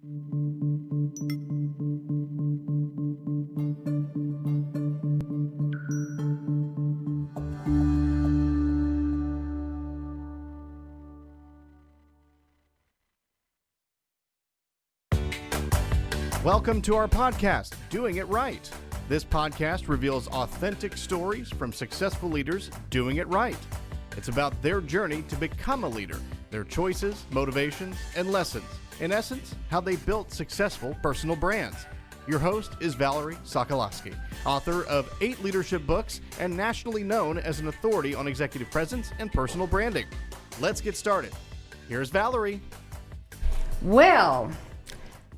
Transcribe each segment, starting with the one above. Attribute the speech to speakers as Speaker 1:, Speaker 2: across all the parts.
Speaker 1: Welcome to our podcast, Doing It Right. This podcast reveals authentic stories from successful leaders doing it right. It's about their journey to become a leader, their choices, motivations, and lessons. In essence, how they built successful personal brands. Your host is Valerie Sokolosky, author of 8 leadership books and nationally known as an authority on executive presence and personal branding. Let's get started. Here's Valerie.
Speaker 2: Well,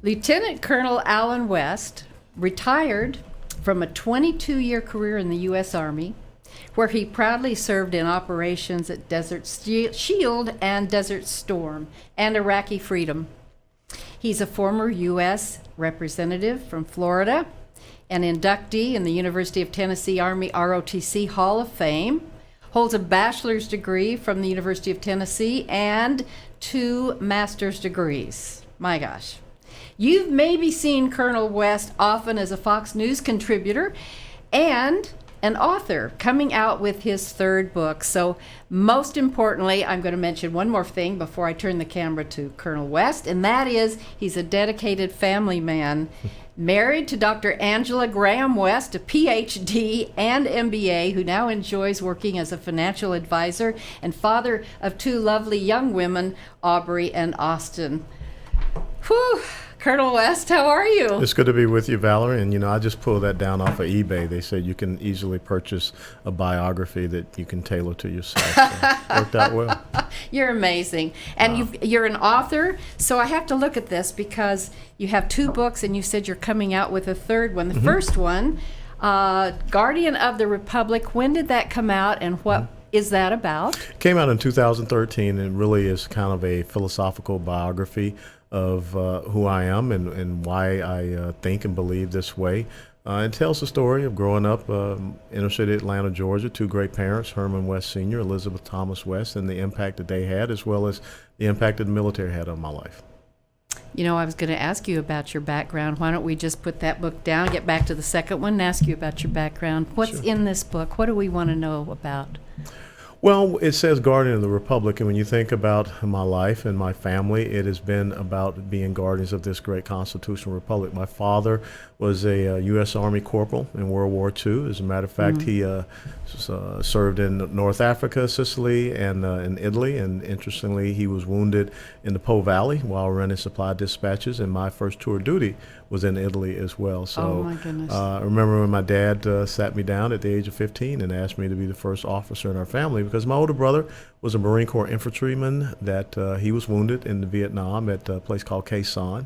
Speaker 2: Lieutenant Colonel Allen West retired from a 22-year career in the U.S. Army, where he proudly served in operations at Desert Shield and Desert Storm and Iraqi Freedom. He's a former U.S. representative from Florida, an inductee in the University of Tennessee Army ROTC Hall of Fame, holds a bachelor's degree from the University of Tennessee, and 2 master's degrees. My gosh. You've maybe seen Colonel West often as a Fox News contributor and an author coming out with his 3rd book. So most importantly, I'm going to mention one more thing before I turn the camera to Colonel West, and that is he's a dedicated family man, married to Dr. Angela Graham West, a PhD and MBA, who now enjoys working as a financial advisor, and father of 2 lovely young women, Aubrey and Austin. Whew. Colonel West, how are you?
Speaker 3: It's good to be with you, Valerie. And, I just pulled that down off of eBay. They said you can easily purchase a biography that you can tailor to yourself. So worked out well.
Speaker 2: You're amazing. And you're an author, so I have to look at this because you have 2 books and you said you're coming out with a 3rd one. The first one, Guardian of the Republic, when did that come out and what is that about?
Speaker 3: It came out in 2013 and really is kind of a philosophical biography of who I am and why I think and believe this way. It tells the story of growing up inner city Atlanta, Georgia, 2 great parents, Herman West Sr., Elizabeth Thomas West, and the impact that they had, as well as the impact that the military had on my life.
Speaker 2: I was going to ask you about your background. Why don't we just put that book down, get back to the second one, and ask you about your background. What's in this book? What do we want to know about?
Speaker 3: Well, it says Guardian of the Republic, and when you think about my life and my family, it has been about being guardians of this great constitutional republic. My father was a U.S. Army corporal in World War II. As a matter of fact, he served in North Africa, Sicily, and in Italy. And interestingly, he was wounded in the Po Valley while running supply dispatches, and my first tour of duty was in Italy as well. So
Speaker 2: oh my goodness.
Speaker 3: I remember when my dad sat me down at the age of 15 and asked me to be the first officer in our family because my older brother was a Marine Corps infantryman that he was wounded in Vietnam at a place called Khe Sanh.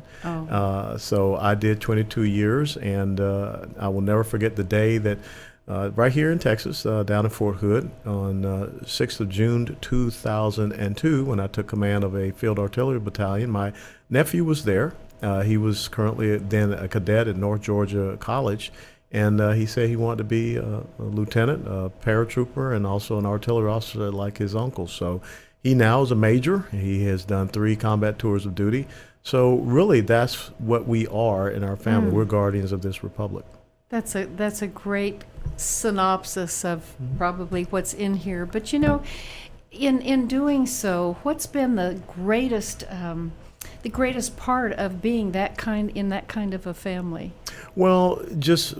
Speaker 3: So I did 22 years, and I will never forget the day that right here in Texas, down in Fort Hood, on 6th of June 2002, when I took command of a field artillery battalion. My nephew was there. He was currently then a cadet at North Georgia College, and he said he wanted to be a lieutenant, a paratrooper, and also an artillery officer like his uncle. So he now is a major. He has done 3 combat tours of duty. So really, that's what we are in our family. We're guardians of this republic.
Speaker 2: That's a great synopsis of probably what's in here. But in doing so, what's been the greatest part of being in that kind of a family?
Speaker 3: Well, just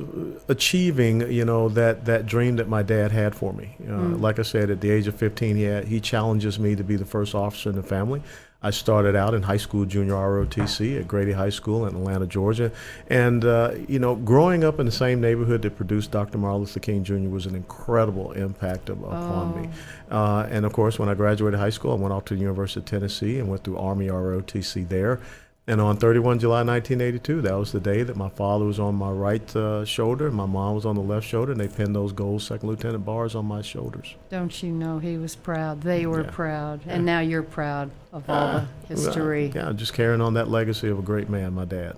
Speaker 3: achieving, that dream that my dad had for me. Like I said, at the age of 15, he challenges me to be the first officer in the family. I started out in high school, junior ROTC at Grady High School in Atlanta, Georgia. And, growing up in the same neighborhood that produced Dr. Martin Luther King Jr. was an incredible impact upon me. And, of course, when I graduated high school, I went off to the University of Tennessee and went through Army ROTC there. And on 31 July 1982, that was the day that my father was on my right shoulder and my mom was on the left shoulder, and they pinned those gold second lieutenant bars on my shoulders.
Speaker 2: Don't you know he was proud? They were proud. And now you're proud of all the history.
Speaker 3: Just carrying on that legacy of a great man, my dad.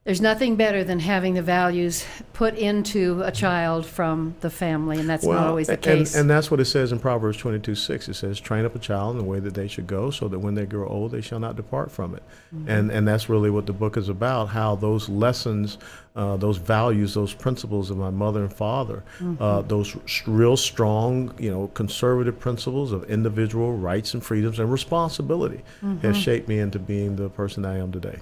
Speaker 2: There's nothing better than having the values put into a child from the family, and that's not always the case.
Speaker 3: And that's what it says in Proverbs 22:6. It says, train up a child in the way that they should go, so that when they grow old, they shall not depart from it. And that's really what the book is about, how those lessons, those values, those principles of my mother and father, those real strong, conservative principles of individual rights and freedoms and responsibility have shaped me into being the person I am today.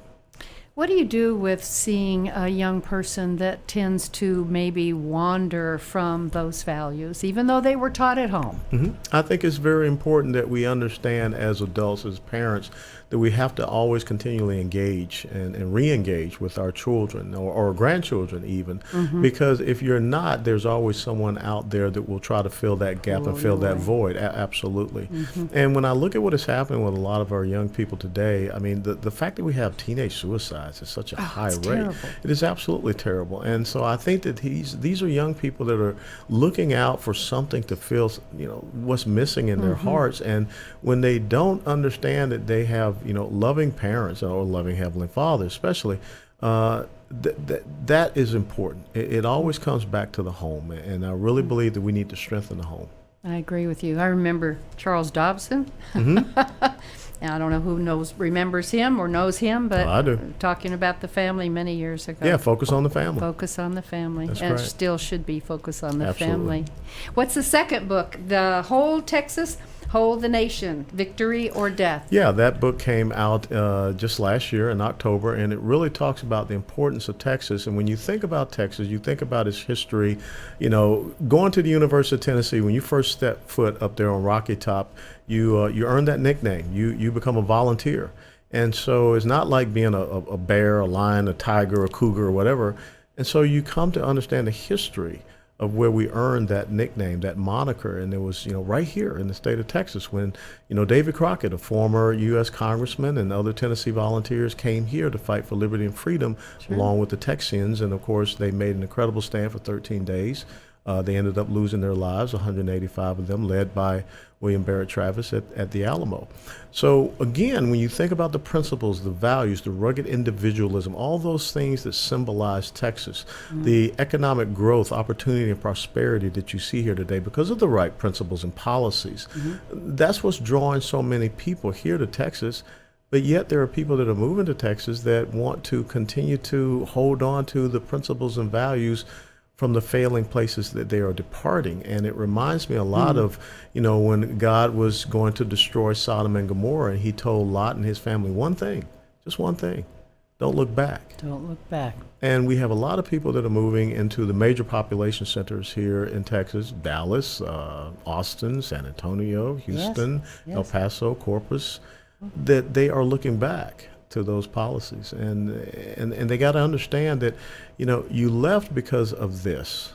Speaker 2: What do you do with seeing a young person that tends to maybe wander from those values, even though they were taught at home?
Speaker 3: I think it's very important that we understand as adults, as parents, that we have to always continually engage and re-engage with our children or grandchildren even, because if you're not, there's always someone out there that will try to fill that gap and fill that void. Absolutely. And when I look at what is happening with a lot of our young people today, I mean, the fact that we have teenage suicides is such a high rate.
Speaker 2: Terrible.
Speaker 3: It is absolutely terrible. And so I think that these are young people that are looking out for something to fill, what's missing in their hearts. And when they don't understand that they have, loving parents or loving Heavenly Father, especially, that is important. It always comes back to the home. And I really believe that we need to strengthen the home.
Speaker 2: I agree with you. I remember Charles Dobson. And I don't know who remembers him or knows him, but
Speaker 3: I do.
Speaker 2: Talking about the family many years ago.
Speaker 3: Yeah, focus on the family.
Speaker 2: Focus on the family.
Speaker 3: That's
Speaker 2: and
Speaker 3: right.
Speaker 2: It still should be focus on the
Speaker 3: Absolutely.
Speaker 2: family. What's the second book? The Hold Texas, Hold the Nation, Victory or Death?
Speaker 3: Yeah, that book came out just last year in October, and it really talks about the importance of Texas. And when you think about Texas, you think about its history. Going to the University of Tennessee, when you first step foot up there on Rocky Top, you earn that nickname. You become a volunteer. And so it's not like being a bear, a lion, a tiger, a cougar, or whatever. And so you come to understand the history of where we earned that nickname, that moniker. And it was, right here in the state of Texas when, David Crockett, a former U.S. congressman, and other Tennessee volunteers came here to fight for liberty and freedom along with the Texians. And of course, they made an incredible stand for 13 days. They ended up losing their lives, 185 of them, led by William Barrett Travis at the Alamo. So again, when you think about the principles, the values, the rugged individualism, all those things that symbolize Texas, the economic growth, opportunity, and prosperity that you see here today because of the right principles and policies, that's what's drawing so many people here to Texas. But yet there are people that are moving to Texas that want to continue to hold on to the principles and values from the failing places that they are departing. And it reminds me a lot of, when God was going to destroy Sodom and Gomorrah, and he told Lot and his family one thing, just one thing: don't look back.
Speaker 2: Don't look back.
Speaker 3: And we have a lot of people that are moving into the major population centers here in Texas: Dallas, Austin, San Antonio, Houston, El Paso, Corpus, that they are looking back to those policies. And they got to understand that, you left because of this.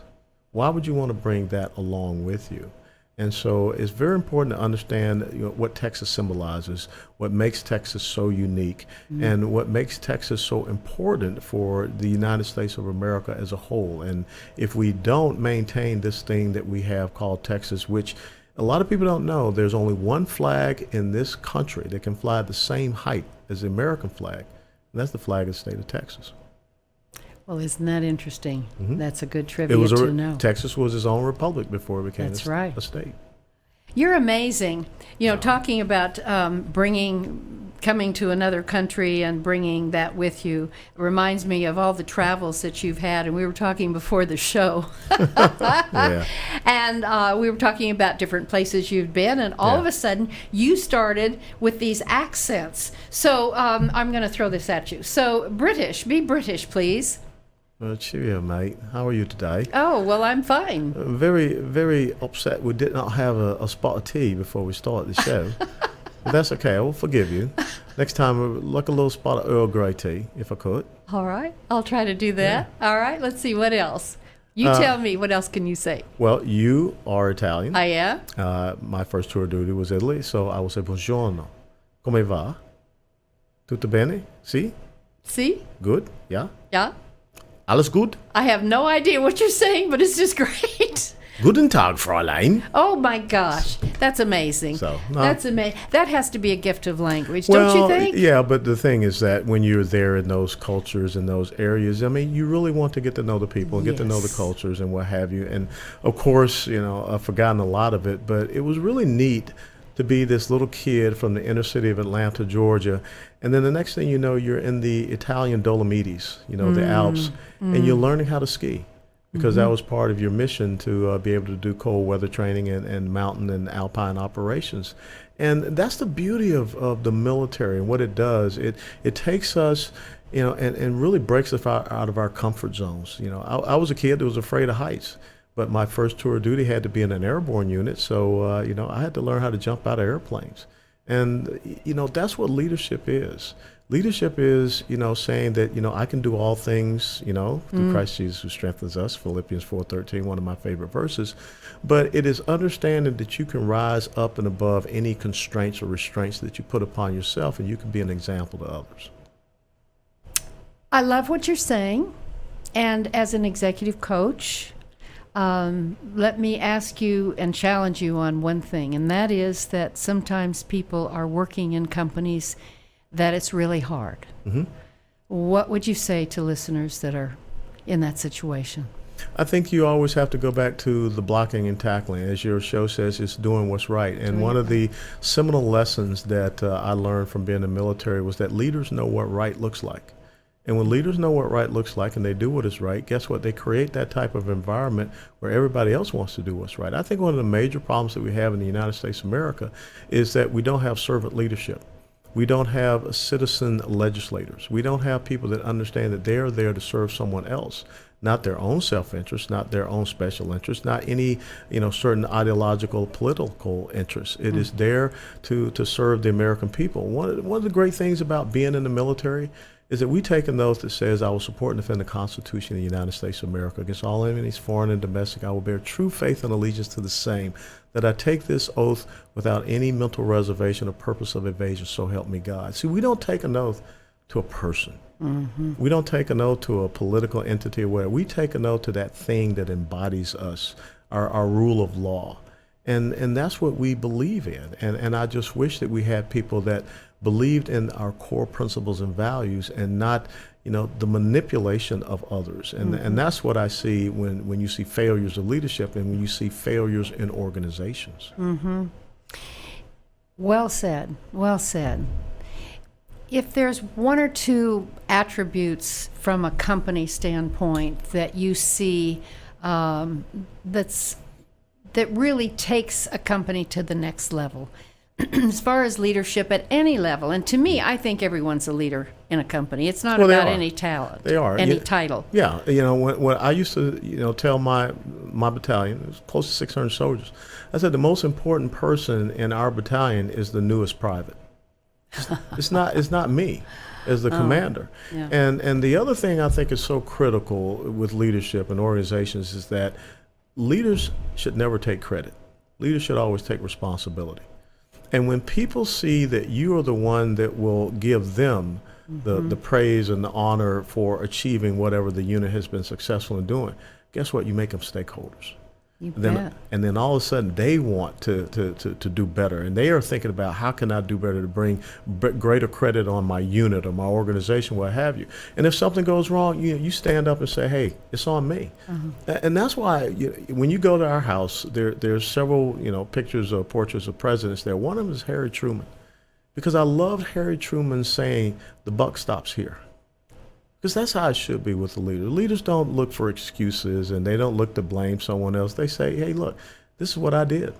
Speaker 3: Why would you want to bring that along with you? And so it's very important to understand what Texas symbolizes, what makes Texas so unique, and what makes Texas so important for the United States of America as a whole. And if we don't maintain this thing that we have called Texas, which a lot of people don't know, there's only one flag in this country that can fly at the same height as the American flag, and that's the flag of the state of Texas.
Speaker 2: Well, isn't that interesting? That's a good trivia to know.
Speaker 3: Texas was its own republic before it became a state.
Speaker 2: You're amazing. Talking about coming to another country and bringing that with you reminds me of all the travels that you've had. And we were talking before the show. And we were talking about different places you've been. And all of a sudden, you started with these accents. So I'm going to throw this at you. So be British, please.
Speaker 3: Well, cheerio, mate. How are you today?
Speaker 2: Oh, well, I'm fine.
Speaker 3: Very, very upset we did not have a spot of tea before we started the show. But that's okay. I will forgive you. Next time, like a little spot of Earl Grey tea, if I could.
Speaker 2: All right. I'll try to do that. Yeah. All right. Let's see. What else? You tell me. What else can you say?
Speaker 3: Well, you are Italian.
Speaker 2: I am.
Speaker 3: My first tour of duty was Italy, so I will say buongiorno. Come va? Tutto bene? Si?
Speaker 2: Si?
Speaker 3: Good? Yeah?
Speaker 2: Yeah.
Speaker 3: Alles gut?
Speaker 2: I have no idea what you're saying, but it's just great.
Speaker 3: Guten Tag, Fräulein.
Speaker 2: Oh my gosh, that's amazing.
Speaker 3: So, no.
Speaker 2: That's amazing. That has to be a gift of language, don't you think?
Speaker 3: Yeah, but the thing is that when you're there in those cultures and those areas, I mean, you really want to get to know the people and get to know the cultures and what have you. And of course, you know, I've forgotten a lot of it, but it was really neat to be this little kid from the inner city of Atlanta, Georgia. And then the next thing you know, you're in the Italian Dolomites, you know, the Alps, and you're learning how to ski. Because that was part of your mission to be able to do cold weather training and mountain and alpine operations. And that's the beauty of the military and what it does. It takes us, you know, and really breaks us out of our comfort zones. You know, I was a kid that was afraid of heights, but my first tour of duty had to be in an airborne unit. So, you know, I had to learn how to jump out of airplanes. And, you know, that's what leadership is. Leadership is, you know, saying that, you know, I can do all things, you know, through Christ Jesus who strengthens us, Philippians 4:13, one of my favorite verses. But it is understanding that you can rise up and above any constraints or restraints that you put upon yourself, and you can be an example to others.
Speaker 2: I love what you're saying. And as an executive coach, let me ask you and challenge you on one thing, and that is that sometimes people are working in companies that it's really hard. What would you say to listeners that are in that situation?
Speaker 3: I think you always have to go back to the blocking and tackling. As your show says, it's doing what's right. And one of the seminal lessons that I learned from being in the military was that leaders know what right looks like. And when leaders know what right looks like and they do what is right, guess what? They create that type of environment where everybody else wants to do what's right. I think one of the major problems that we have in the United States of America is that we don't have servant leadership. We don't have citizen legislators. We don't have people that understand that they are there to serve someone else, not their own self-interest, not their own special interest, not any, you know, certain ideological, political interests. It is there to serve the American people. One of the great things about being in the military is that we take an oath that says, I will support and defend the Constitution of the United States of America against all enemies, foreign and domestic. I will bear true faith and allegiance to the same, that I take this oath without any mental reservation or purpose of evasion, so help me God. See, we don't take an oath to a person. We don't take an oath to a political entity or whatever. We take an oath to that thing that embodies us, our rule of law. And that's what we believe in. And I just wish that we had people that believed in our core principles and values and not, you know, the manipulation of others. And that's what I see when you see failures of leadership and when you see failures in organizations.
Speaker 2: Well said. Well said. If there's one or two attributes from a company standpoint that you see that really takes a company to the next level, as far as leadership at any level, and to me, I think everyone's a leader in a company. It's not about any talent.
Speaker 3: They are.
Speaker 2: Any title.
Speaker 3: Yeah. You know, when I used to, you know, tell my battalion, it was close to 600 soldiers, I said the most important person in our battalion is the newest private. It's not me as the commander.
Speaker 2: Yeah.
Speaker 3: And the other thing I think is so critical with leadership and organizations is that leaders should never take credit. Leaders should always take responsibility. And when people see that you are the one that will give them the praise and the honor for achieving whatever the unit has been successful in doing, guess what? You make them stakeholders.
Speaker 2: You bet.
Speaker 3: And then all of a sudden they want to do better. And they are thinking about how can I do better to bring greater credit on my unit or my organization, what have you. And if something goes wrong, you stand up and say, hey, it's on me. And that's why when you go to our house, there's several, you know, pictures or portraits of presidents there. One of them is Harry Truman. Because I loved Harry Truman saying, the buck stops here. Because that's how it should be with the leader. Leaders don't look for excuses and they don't look to blame someone else. They say, hey, look, this is what I did.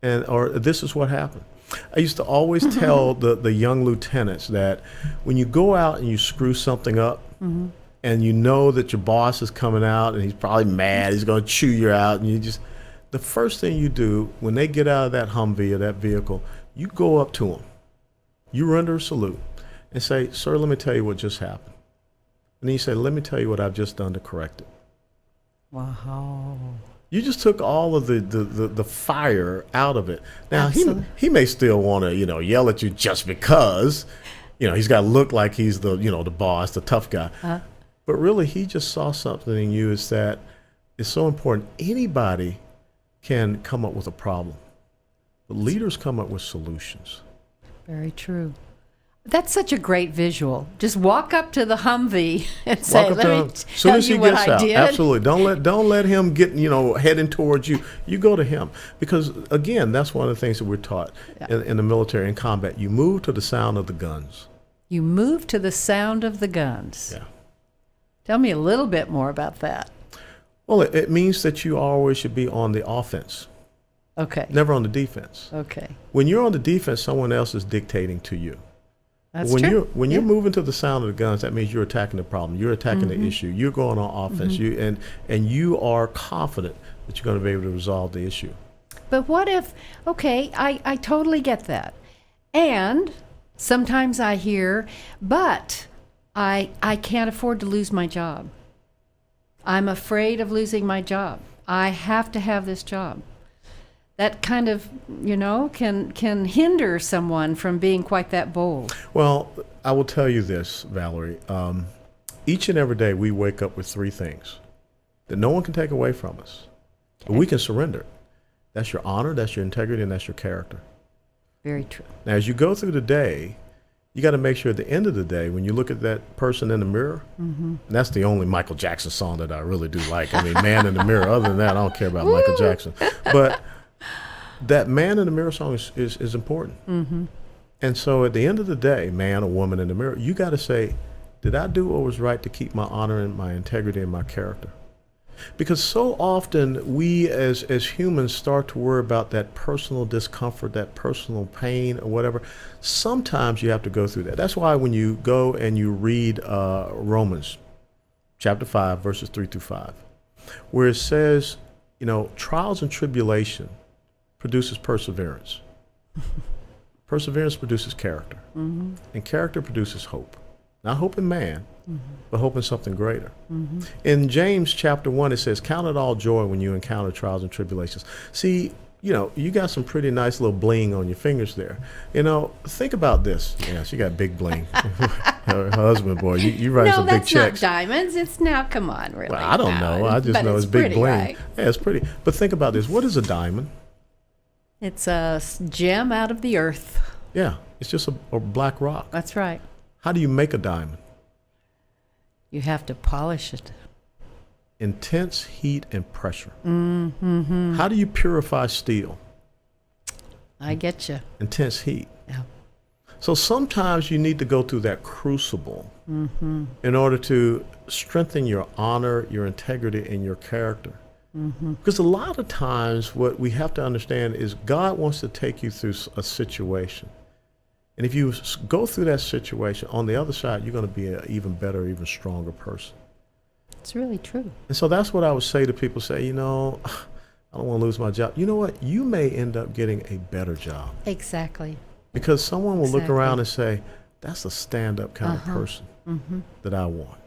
Speaker 3: Or this is what happened. I used to always tell the young lieutenants that when you go out and you screw something up and you know that your boss is coming out and he's probably mad, he's going to chew you out, and the first thing you do when they get out of that Humvee or that vehicle, you go up to them, you render a salute and say, sir, let me tell you what just happened. And then you say, let me tell you what I've just done to correct it.
Speaker 2: Wow.
Speaker 3: You just took all of the fire out of it. Now, he may still want to, you know, yell at you just because, you know, he's got to look like he's the, you know, the boss, the tough guy. But really, he just saw something in you is that is so important. Anybody can come up with a problem, but leaders come up with solutions.
Speaker 2: Very true. That's such a great visual. Just walk up to the Humvee and say,
Speaker 3: Walk up to
Speaker 2: "Let
Speaker 3: him.
Speaker 2: me
Speaker 3: As soon
Speaker 2: tell
Speaker 3: as he
Speaker 2: you what
Speaker 3: gets
Speaker 2: I
Speaker 3: out,
Speaker 2: did."
Speaker 3: absolutely. Don't let him get heading towards you. You go to him, because again, that's one of the things that we're taught in the military, in combat. You move to the sound of the guns.
Speaker 2: You move to the sound of the guns.
Speaker 3: Yeah.
Speaker 2: Tell me a little bit more about that.
Speaker 3: Well, it means that you always should be on the offense,
Speaker 2: Okay.
Speaker 3: never on the defense.
Speaker 2: Okay.
Speaker 3: When you're on the defense, someone else is dictating to you.
Speaker 2: That's
Speaker 3: when
Speaker 2: true.
Speaker 3: you're moving to the sound of the guns, that means you're attacking the problem. You're attacking the issue. You're going on offense. And you are confident that you're going to be able to resolve the issue.
Speaker 2: But what if, okay, I totally get that. And sometimes I hear, but I can't afford to lose my job. I'm afraid of losing my job. I have to have this job. That kind of, can hinder someone from being quite that bold.
Speaker 3: Well, I will tell you this, Valerie. Each and every day we wake up with three things that no one can take away from us, but we can surrender. That's your honor, that's your integrity, and that's your character.
Speaker 2: Very true.
Speaker 3: Now, as you go through the day, you got to make sure at the end of the day, when you look at that person in the mirror, and that's the only Michael Jackson song that I really do like. I mean, Man in the Mirror. Other than that, I don't care about Michael Jackson. But that man in the mirror song is important. And so at the end of the day, man or woman in the mirror, you got to say, did I do what was right to keep my honor and my integrity and my character? Because so often we as humans start to worry about that personal discomfort, that personal pain or whatever. Sometimes you have to go through that. That's why when you go and you read Romans chapter 5, verses 3 through 5, where it says, trials and tribulation produces perseverance. Perseverance produces character. And character produces hope. Not hope in man, but hope in something greater. In James chapter 1, it says, count it all joy when you encounter trials and tribulations. See, you got some pretty nice little bling on your fingers there. Think about this. Yeah, she got big bling. Her husband, boy, you write some big checks.
Speaker 2: No, that's not diamonds. It's now, come on, really.
Speaker 3: Well, I don't know. I just know it's big
Speaker 2: pretty,
Speaker 3: bling.
Speaker 2: right?
Speaker 3: Yeah, it's pretty. But think about this. What is a diamond?
Speaker 2: It's a gem out of the earth.
Speaker 3: Yeah, it's just a black rock.
Speaker 2: That's right.
Speaker 3: How do you make a diamond?
Speaker 2: You have to polish it.
Speaker 3: Intense heat and pressure. How do you purify steel?
Speaker 2: I get you.
Speaker 3: Intense heat.
Speaker 2: Yeah.
Speaker 3: So sometimes you need to go through that crucible in order to strengthen your honor, your integrity, and your character. Because a lot of times what we have to understand is God wants to take you through a situation. And if you go through that situation, on the other side, you're going to be an even better, even stronger person.
Speaker 2: It's really true.
Speaker 3: And so that's what I would say to people, I don't want to lose my job. You know what? You may end up getting a better job.
Speaker 2: Exactly.
Speaker 3: Because someone will look around and say, that's a stand-up kind of person that I want.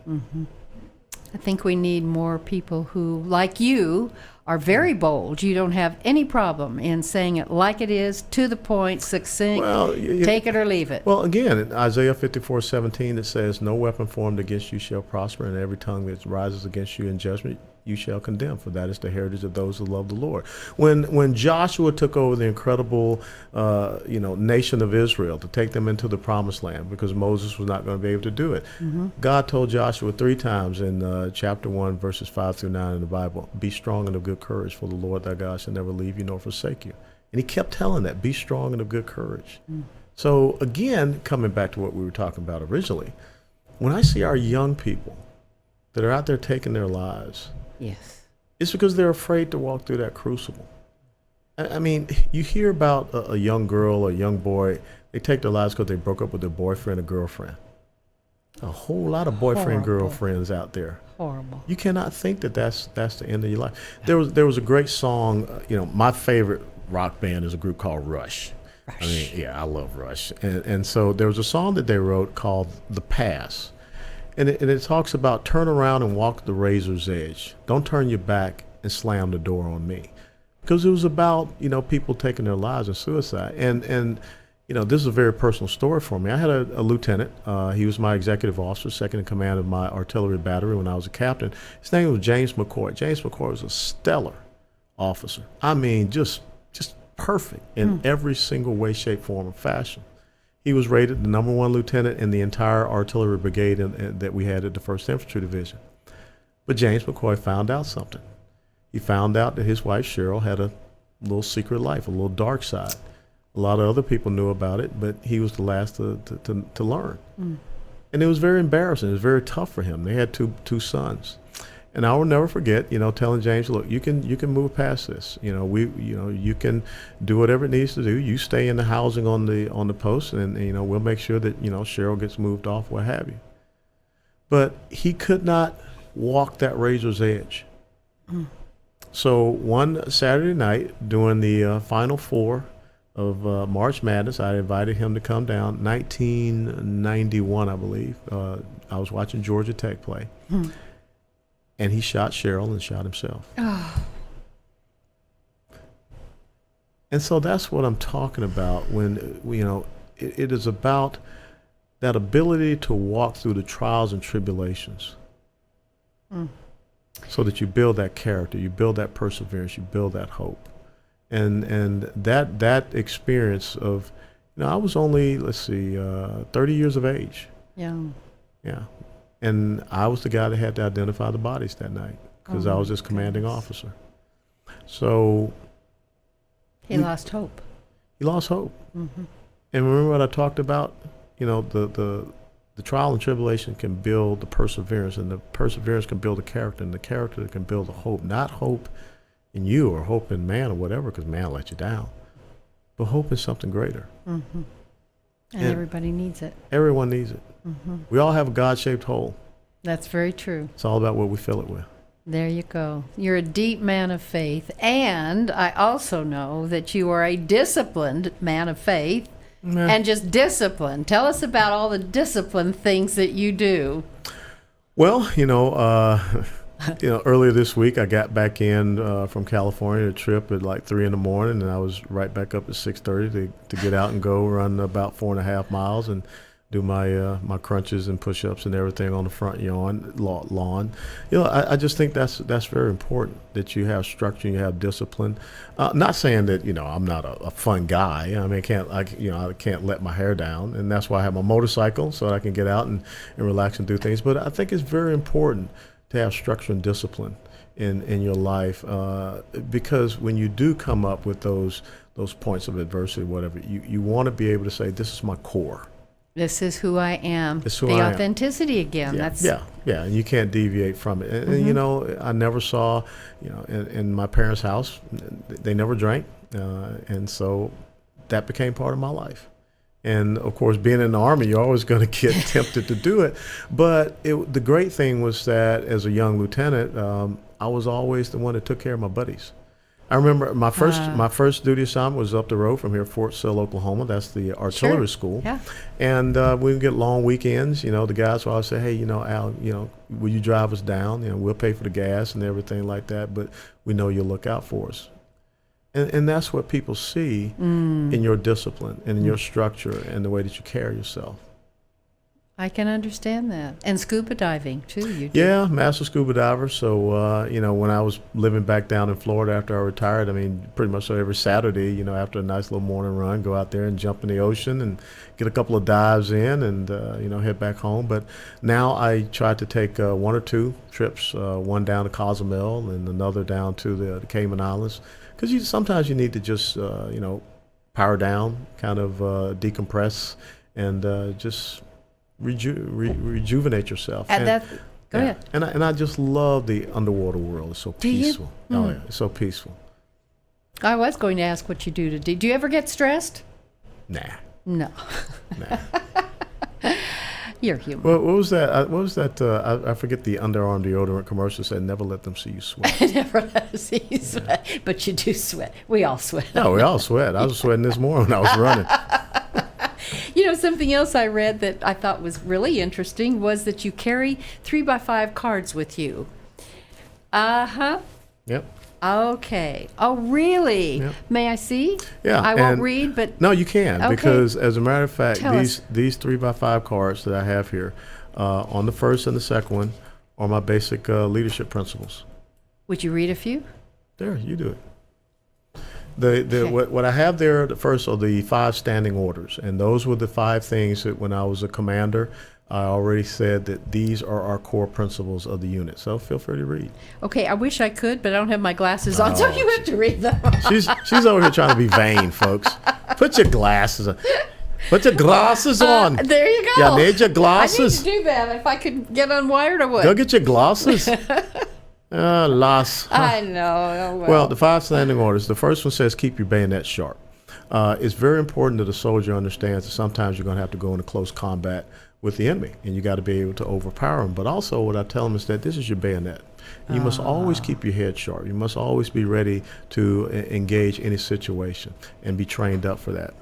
Speaker 2: I think we need more people who, like you, are very bold. You don't have any problem in saying it like it is, to the point, succinct, take it or leave it.
Speaker 3: Well, again, in Isaiah 54:17, it says, no weapon formed against you shall prosper, and every tongue that rises against you in judgment you shall condemn, for that is the heritage of those who love the Lord. When Joshua took over the incredible nation of Israel to take them into the promised land, because Moses was not going to be able to do it, God told Joshua 3 times in chapter 1, verses 5 through 9 in the Bible, be strong and of good courage, for the Lord thy God shall never leave you nor forsake you. And he kept telling that, be strong and of good courage. So again, coming back to what we were talking about originally, when I see our young people that are out there taking their lives,
Speaker 2: yes,
Speaker 3: it's because they're afraid to walk through that crucible. I mean, you hear about a young girl or a young boy, they take their lives because they broke up with their boyfriend or girlfriend. A whole lot of boyfriend, girlfriends out there.
Speaker 2: Horrible.
Speaker 3: You cannot think that that's the end of your life. There was a great song, my favorite rock band is a group called Rush. I mean, yeah, I love Rush. And so there was a song that they wrote called The Pass. And it talks about turn around and walk the razor's edge. Don't turn your back and slam the door on me. Because it was about, people taking their lives and suicide. And this is a very personal story for me. I had a lieutenant. He was my executive officer, second in command of my artillery battery when I was a captain. His name was James McCoy. James McCoy was a stellar officer. I mean, just perfect in every single way, shape, form, or fashion. He was rated the number one lieutenant in the entire artillery brigade that we had at the 1st Infantry Division. But James McCoy found out something. He found out that his wife, Cheryl, had a little secret life, a little dark side. A lot of other people knew about it, but he was the last to learn. And it was very embarrassing. It was very tough for him. They had two sons. And I will never forget, telling James, look, you can move past this. You can do whatever it needs to do. You stay in the housing on the post, and we'll make sure that Cheryl gets moved off, what have you. But he could not walk that razor's edge. So one Saturday night during the Final Four of March Madness, I invited him to come down. 1991, I believe. I was watching Georgia Tech play. And he shot Cheryl and shot himself. Oh. And so that's what I'm talking about when, it is about that ability to walk through the trials and tribulations so that you build that character, you build that perseverance, you build that hope. And that experience of, I was only, 30 years of age. Yeah. Yeah. And I was the guy that had to identify the bodies that night because I was his commanding officer. So
Speaker 2: he lost hope.
Speaker 3: He lost hope. And remember what I talked about? The trial and tribulation can build the perseverance, and the perseverance can build the character, and the character can build the hope. Not hope in you or hope in man or whatever, because man let you down, but hope in something greater.
Speaker 2: And everybody needs it.
Speaker 3: Everyone needs it. We all have a God-shaped hole.
Speaker 2: That's very true.
Speaker 3: It's all about what we fill it with.
Speaker 2: There you go. You're a deep man of faith, and I also know that you are a disciplined man of faith, and just disciplined. Tell us about all the disciplined things that you do.
Speaker 3: Well, earlier this week I got back in from California, a trip at like 3 a.m, and I was right back up at 6:30 to get out and go run about 4.5 miles and do my crunches and push-ups and everything on the front lawn. I just think that's very important, that you have structure and you have discipline. Not saying that I'm not a fun guy. I mean, I can't let my hair down, and that's why I have my motorcycle so that I can get out and relax and do things. But I think it's very important to have structure and discipline in your life, because when you do come up with those points of adversity, whatever, you want to be able to say, this is my core.
Speaker 2: This is who I am.
Speaker 3: It's who
Speaker 2: the
Speaker 3: I am.
Speaker 2: Authenticity again.
Speaker 3: Yeah, and you can't deviate from it. And I never saw, in my parents' house, they never drank, and so that became part of my life. And of course, being in the Army, you're always going to get tempted to do it. But the great thing was that as a young lieutenant, I was always the one that took care of my buddies. I remember my first duty assignment was up the road from here, Fort Sill, Oklahoma. That's the artillery school. Yeah. And we would get long weekends. The guys would always say, hey, Al, will you drive us down? We'll pay for the gas and everything like that, but we know you'll look out for us. And that's what people see in your discipline and in your structure and the way that you carry yourself.
Speaker 2: I can understand that. And scuba diving, too, you do.
Speaker 3: Yeah, master scuba diver. So, when I was living back down in Florida after I retired, pretty much every Saturday, after a nice little morning run, go out there and jump in the ocean and get a couple of dives in and, head back home. But now I try to take 1 or 2 trips, one down to Cozumel and another down to the Cayman Islands. Because sometimes you need to just, power down, kind of decompress, and just rejuvenate yourself.
Speaker 2: Go ahead.
Speaker 3: And I just love the underwater world. It's so peaceful. Oh yeah, it's so peaceful.
Speaker 2: I was going to ask what you do today. Do you ever get stressed?
Speaker 3: Nah.
Speaker 2: No.
Speaker 3: Nah.
Speaker 2: You're human.
Speaker 3: Well, what was that? I forget the underarm deodorant commercial said, "Never let them see you sweat."
Speaker 2: Never let them see you sweat, but you do sweat. We all sweat.
Speaker 3: No, we all sweat. I was sweating this morning when I was running.
Speaker 2: Something else I read that I thought was really interesting was that you carry 3x5 cards with you.
Speaker 3: Yep.
Speaker 2: Okay. Oh, really?
Speaker 3: Yep.
Speaker 2: May I see?
Speaker 3: Yeah,
Speaker 2: I won't
Speaker 3: and-
Speaker 2: read, but
Speaker 3: No, you can,
Speaker 2: Okay.
Speaker 3: because as a matter of fact,
Speaker 2: Tell us.
Speaker 3: these 3x5 cards that I have here, on the first and the second one, are my basic leadership principles.
Speaker 2: would you read a few?
Speaker 3: There, you do it.
Speaker 2: Okay.
Speaker 3: What I have there, the first are the 5 standing orders, and those were the 5 things that when I was a commander, I already said that these are our core principles of the unit. So feel free to read.
Speaker 2: Okay, I wish I could, but I don't have my glasses on, so
Speaker 3: Oh,
Speaker 2: you have to read them.
Speaker 3: She's over here trying to be vain, folks. Put your glasses on. Put your glasses on.
Speaker 2: There you go.
Speaker 3: You need your
Speaker 2: I
Speaker 3: glasses.
Speaker 2: need to do that. If I could get unwired, I would.
Speaker 3: Go get your glasses. Lass.
Speaker 2: I know. Oh,
Speaker 3: Well, the 5 standing orders. The first one says keep your bayonet sharp. It's very important that a soldier understands that sometimes you're going to have to go into close combat with the enemy, and you got to be able to overpower them. But also, what I tell them is that this is your bayonet. You must always keep your head sharp. You must always be ready to engage any situation and be trained up for that.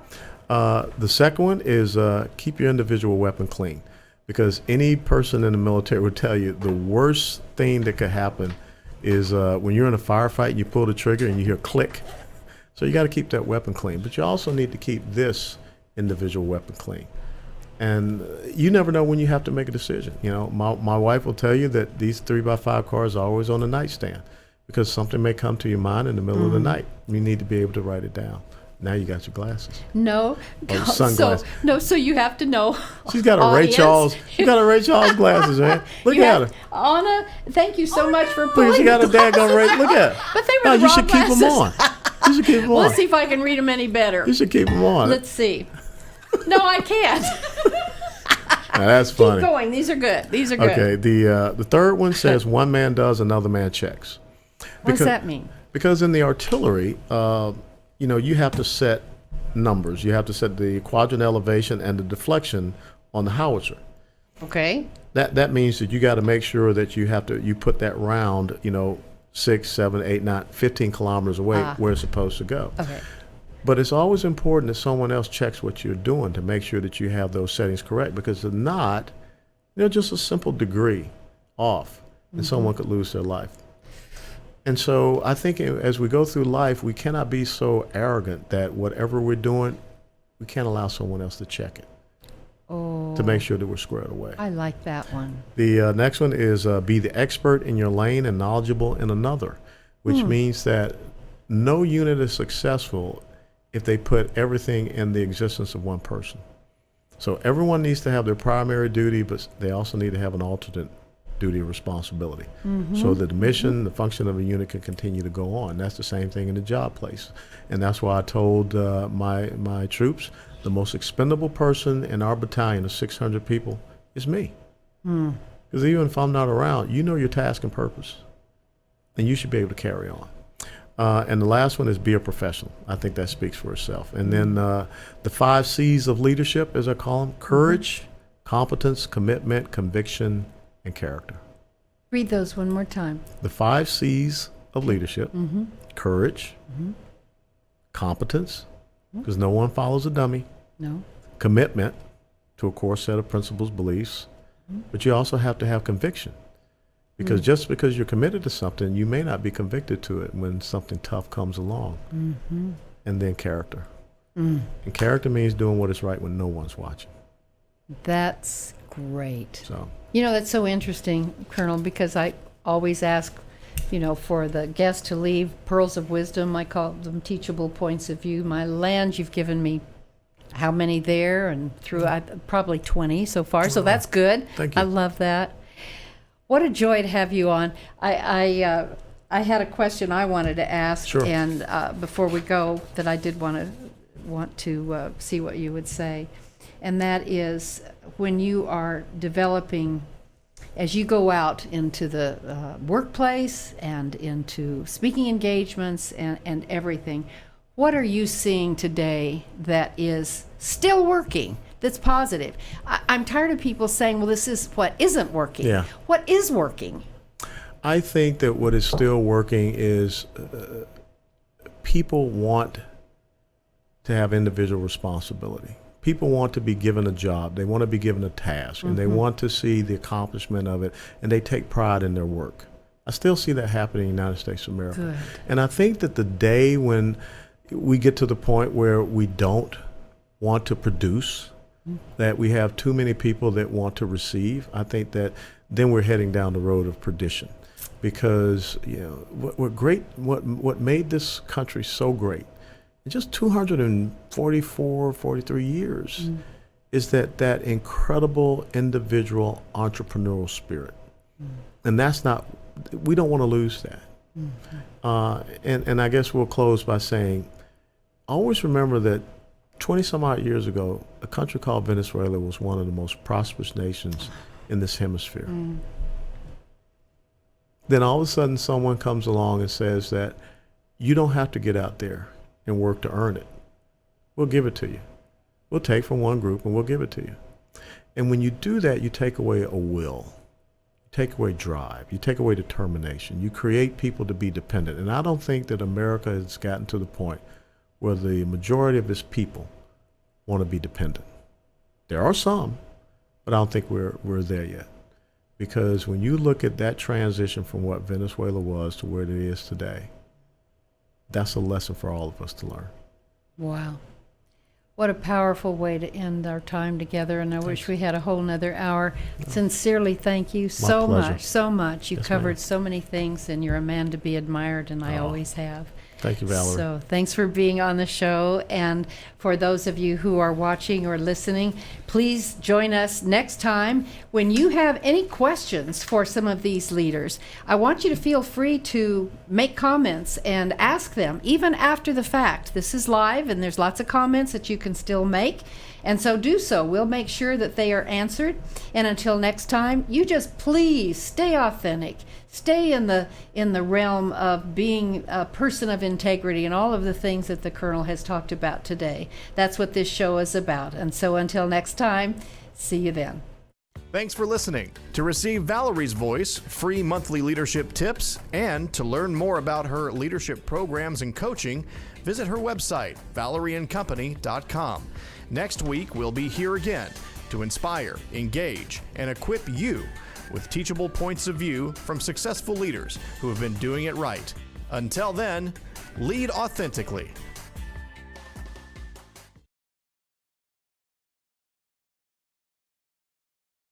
Speaker 3: The second one is keep your individual weapon clean, because any person in the military would tell you the worst thing that could happen is when you're in a firefight and you pull the trigger and you hear click. So you got to keep that weapon clean, but you also need to keep this individual weapon clean. And you never know when you have to make a decision. You know, my wife will tell you that these 3x5 cards are always on the nightstand because something may come to your mind in the middle of the night. You need to be able to write it down. Now you got your glasses.
Speaker 2: No.
Speaker 3: Oh, sunglasses.
Speaker 2: So you have to know.
Speaker 3: She's got a Ray
Speaker 2: Audience.
Speaker 3: Charles. She's got a Ray Charles glasses, man. Look
Speaker 2: You
Speaker 3: at
Speaker 2: have-
Speaker 3: her.
Speaker 2: Anna, thank you so much for
Speaker 3: Look,
Speaker 2: pulling
Speaker 3: she got a
Speaker 2: the
Speaker 3: daggone Ray. Look at her.
Speaker 2: But they were
Speaker 3: No,
Speaker 2: the
Speaker 3: you
Speaker 2: wrong
Speaker 3: should keep them on.
Speaker 2: glasses.
Speaker 3: You should keep them on.
Speaker 2: Let's see if I can read them any better.
Speaker 3: You should keep them on.
Speaker 2: Let's see. No, I can't.
Speaker 3: Now, that's
Speaker 2: Keep
Speaker 3: funny.
Speaker 2: going. These are good. These are good.
Speaker 3: Okay, the third one says one man does, another man checks.
Speaker 2: What does that mean?
Speaker 3: Because in the artillery, you have to set numbers. You have to set the quadrant elevation and the deflection on the howitzer.
Speaker 2: Okay.
Speaker 3: That means that you got to make sure that you put that round, 6, 7, 8, 9, 15 kilometers away where it's supposed to go.
Speaker 2: Okay.
Speaker 3: But it's always important that someone else checks what you're doing to make sure that you have those settings correct, because if not, just a simple degree off, and someone could lose their life. And so I think as we go through life, we cannot be so arrogant that whatever we're doing, we can't allow someone else to check it to make sure that we're squared away.
Speaker 2: I like that one.
Speaker 3: The next one is be the expert in your lane and knowledgeable in another, which means that no unit is successful if they put everything in the existence of one person. So everyone needs to have their primary duty, but they also need to have an alternate duty or responsibility so that the mission, the function of a unit can continue to go on. That's the same thing in the job place. And that's why I told my troops, the most expendable person in our battalion of 600 people is me. Because even if I'm not around, you know your task and purpose, and you should be able to carry on. And the last one is be a professional. I think that speaks for itself. And then the 5 C's of leadership, as I call them: courage, competence, commitment, conviction, and character.
Speaker 2: Read those one more time.
Speaker 3: The 5 C's of leadership: courage, competence, because no one follows a dummy,
Speaker 2: No.
Speaker 3: commitment to a core set of principles, beliefs, but you also have to have conviction. Because just because you're committed to something, you may not be convicted to it when something tough comes along. And then character. And character means doing what is right when no one's watching.
Speaker 2: That's great.
Speaker 3: So
Speaker 2: That's so interesting, Colonel, because I always ask, for the guest to leave pearls of wisdom. I call them teachable points of view. My land, you've given me how many there, and through probably 20 so far. So that's good.
Speaker 3: Thank you.
Speaker 2: I love that. What a joy to have you on. I had a question I wanted to ask,
Speaker 3: Sure.
Speaker 2: and before we go, that I did want to see what you would say, and that is when you are developing, as you go out into the workplace and into speaking engagements and everything, what are you seeing today that is still working? That's positive. I'm tired of people saying, well, this is what isn't working.
Speaker 3: Yeah.
Speaker 2: What is working?
Speaker 3: I think that what is still working is people want to have individual responsibility. People want to be given a job. They want to be given a task, and they want to see the accomplishment of it, and they take pride in their work. I still see that happening in the United States of America.
Speaker 2: Good.
Speaker 3: And I think that the day when we get to the point where we don't want to produce, that we have too many people that want to receive, I think that then we're heading down the road of perdition. Because what made this country so great in just 244, 43 years is that incredible individual entrepreneurial spirit. And we don't want to lose that. And I guess we'll close by saying, always remember that 20 some odd years ago, a country called Venezuela was one of the most prosperous nations in this hemisphere. Then all of a sudden someone comes along and says that you don't have to get out there and work to earn it. We'll give it to you. We'll take from one group and we'll give it to you. And when you do that, you take away a will. You take away drive. You take away determination. You create people to be dependent. And I don't think that America has gotten to the point where the majority of its people want to be dependent. There are some, but I don't think we're there yet. Because when you look at that transition from what Venezuela was to where it is today, that's a lesson for all of us to learn.
Speaker 2: Wow. What a powerful way to end our time together, and I wish we had a whole nother hour. Sincerely, thank you so much. You covered so many things, and you're a man to be admired, and I always have.
Speaker 3: Thank you, Valerie.
Speaker 2: So thanks for being on the show. And for those of you who are watching or listening, please join us next time. When you have any questions for some of these leaders, I want you to feel free to make comments and ask them, even after the fact. This is live, and there's lots of comments that you can still make. And so do so. We'll make sure that they are answered. And until next time, you just please stay authentic. Stay in the realm of being a person of integrity and all of the things that the Colonel has talked about today. That's what this show is about. And so until next time, see you then.
Speaker 1: Thanks for listening. To receive Valerie's voice, free monthly leadership tips, and to learn more about her leadership programs and coaching, visit her website, valerieandcompany.com. Next week, we'll be here again to inspire, engage, and equip you with teachable points of view from successful leaders who have been doing it right. Until then, lead authentically.